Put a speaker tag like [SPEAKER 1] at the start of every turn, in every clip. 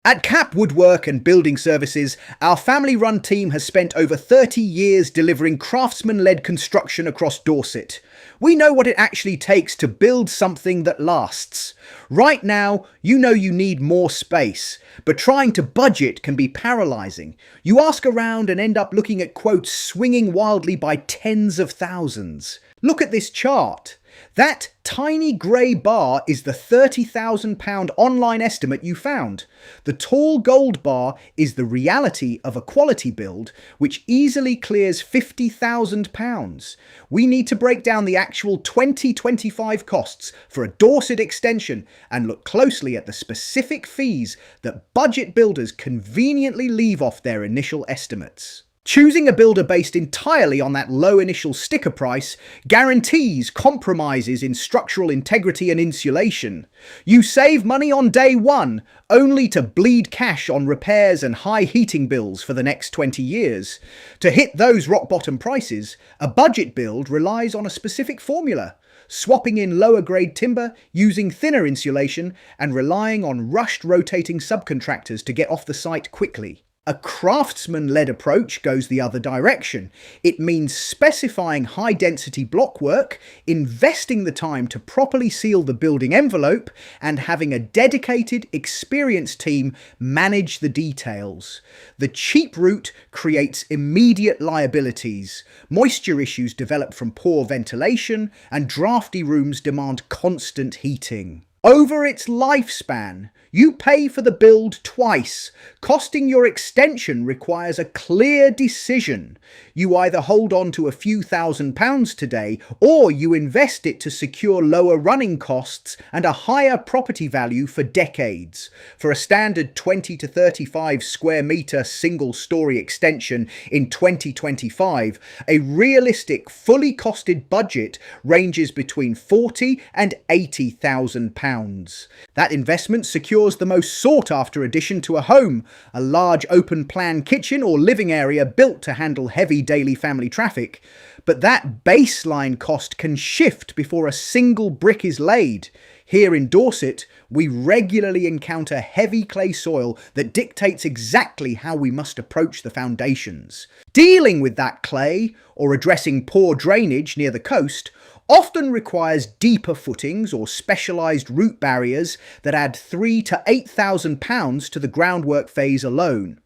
[SPEAKER 1] At KAP Woodwork and Building Services, our family-run team has spent over 30 years delivering craftsman-led construction across Dorset. We know what it actually takes to build something that lasts. Right now, you know you need more space, but trying to budget can be paralysing. You ask around and end up looking at quotes swinging wildly by tens of thousands. Look at this chart. That tiny grey bar is the £30,000 online estimate you found. The tall gold bar is the reality of a quality build, which easily clears £50,000. We need to break down the actual 2025 costs for a Dorset extension and look closely at the specific fees that budget builders conveniently leave off their initial estimates. Choosing a builder based entirely on that low initial sticker price guarantees compromises in structural integrity and insulation. You save money on day one, only to bleed cash on repairs and high heating bills for the next 20 years. To hit those rock bottom prices, a budget build relies on a specific formula. Swapping in lower grade timber, using thinner insulation, and relying on rushed rotating subcontractors to get off the site quickly. A craftsman-led approach goes the other direction. It means specifying high-density blockwork, investing the time to properly seal the building envelope, and having a dedicated, experienced team manage the details. The cheap route creates immediate liabilities. Moisture issues develop from poor ventilation, and drafty rooms demand constant heating. Over its lifespan, you pay for the build twice. Costing your extension requires a clear decision. You either hold on to a few £1,000s today, or you invest it to secure lower running costs and a higher property value for decades. For a standard 20 to 35 square metre single-storey extension in 2025, a realistic, fully costed budget ranges between £40,000 and £80,000. That investment secures the most sought-after addition to a home, a large open-plan kitchen or living area built to handle heavy daily family traffic. But that baseline cost can shift before a single brick is laid. Here in Dorset, we regularly encounter heavy clay soil that dictates exactly how we must approach the foundations. Dealing with that clay, or addressing poor drainage near the coast, often requires deeper footings or specialised root barriers that add £3,000 to £8,000 to the groundwork phase alone.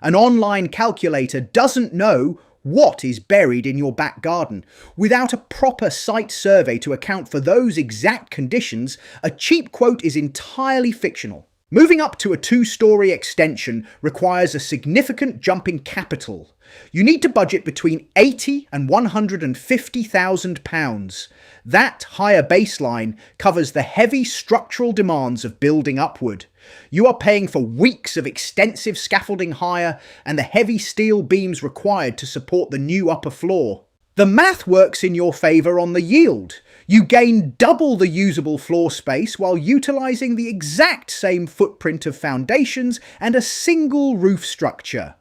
[SPEAKER 1] An online calculator doesn't know what is buried in your back garden. Without a proper site survey to account for those exact conditions, a cheap quote is entirely fictional. Moving up to a two-storey extension requires a significant jump in capital. You need to budget between £80,000 and £150,000. That higher baseline covers the heavy structural demands of building upward. You are paying for weeks of extensive scaffolding hire and the heavy steel beams required to support the new upper floor. The math works in your favour on the yield. You gain double the usable floor space while utilising the exact same footprint of foundations and a single roof structure.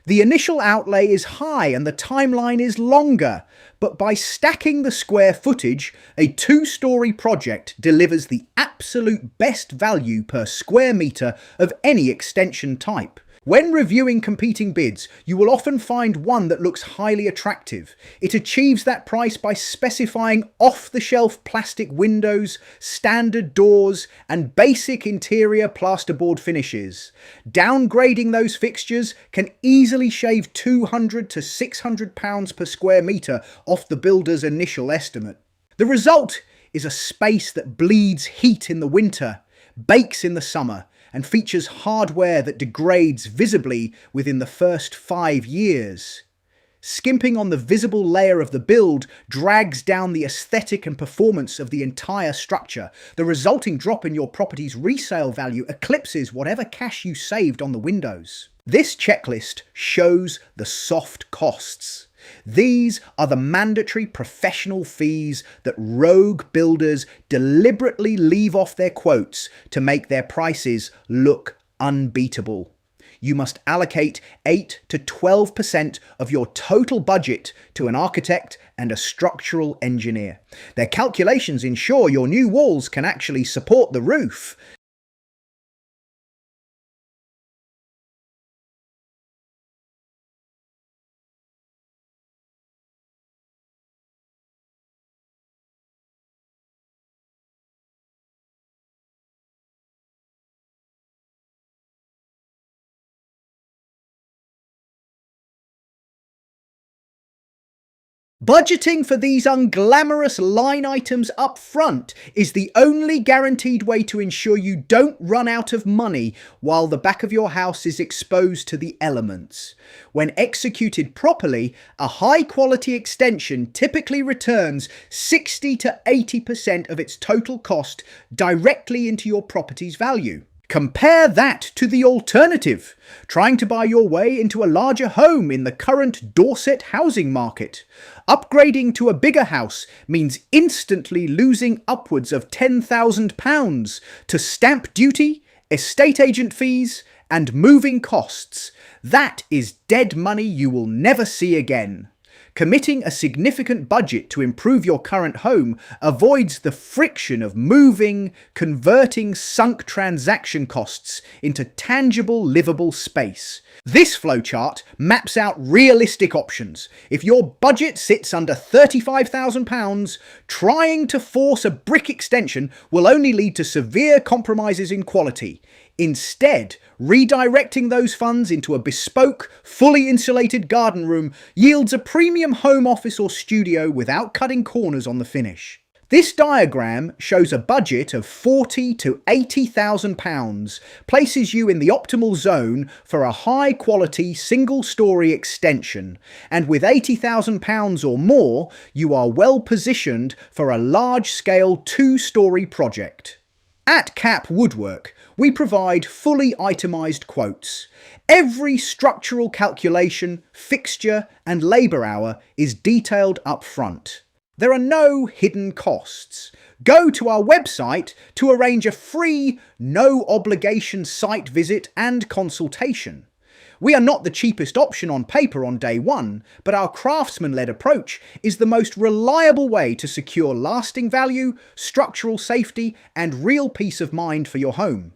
[SPEAKER 1] The initial outlay is high and the timeline is longer, but by stacking the square footage, a two-storey project delivers the absolute best value per square metre of any extension type. When reviewing competing bids, you will often find one that looks highly attractive. It achieves that price by specifying off-the-shelf plastic windows, standard doors, and basic interior plasterboard finishes. Downgrading those fixtures can easily shave £200 to £600 per square metre off the builder's initial estimate. The result is a space that bleeds heat in the winter, bakes in the summer, and features hardware that degrades visibly within the first 5 years. Skimping on the visible layer of the build drags down the aesthetic and performance of the entire structure. The resulting drop in your property's resale value eclipses whatever cash you saved on the windows. This checklist shows the soft costs. These are the mandatory professional fees that rogue builders deliberately leave off their quotes to make their prices look unbeatable. You must allocate 8 to 12% of your total budget to an architect and a structural engineer. Their calculations ensure your new walls can actually support the roof. Budgeting for these unglamorous line items up front is the only guaranteed way to ensure you don't run out of money while the back of your house is exposed to the elements. When executed properly, a high-quality extension typically returns 60 to 80% of its total cost directly into your property's value. Compare that to the alternative, trying to buy your way into a larger home in the current Dorset housing market. Upgrading to a bigger house means instantly losing upwards of £10,000 to stamp duty, estate agent fees, and moving costs. That is dead money you will never see again. Committing a significant budget to improve your current home avoids the friction of moving, converting sunk transaction costs into tangible, livable space. This flowchart maps out realistic options. If your budget sits under £35,000, trying to force a brick extension will only lead to severe compromises in quality. Instead, redirecting those funds into a bespoke, fully insulated garden room yields a premium home office or studio without cutting corners on the finish. This diagram shows a budget of £40,000 to £80,000, places you in the optimal zone for a high-quality single-storey extension, and with £80,000 or more, you are well positioned for a large-scale two-storey project. At KAP Woodwork, we provide fully itemised quotes. Every structural calculation, fixture and labour hour is detailed up front. There are no hidden costs. Go to our website to arrange a free, no-obligation site visit and consultation. We are not the cheapest option on paper on day one, but our craftsman-led approach is the most reliable way to secure lasting value, structural safety and real peace of mind for your home.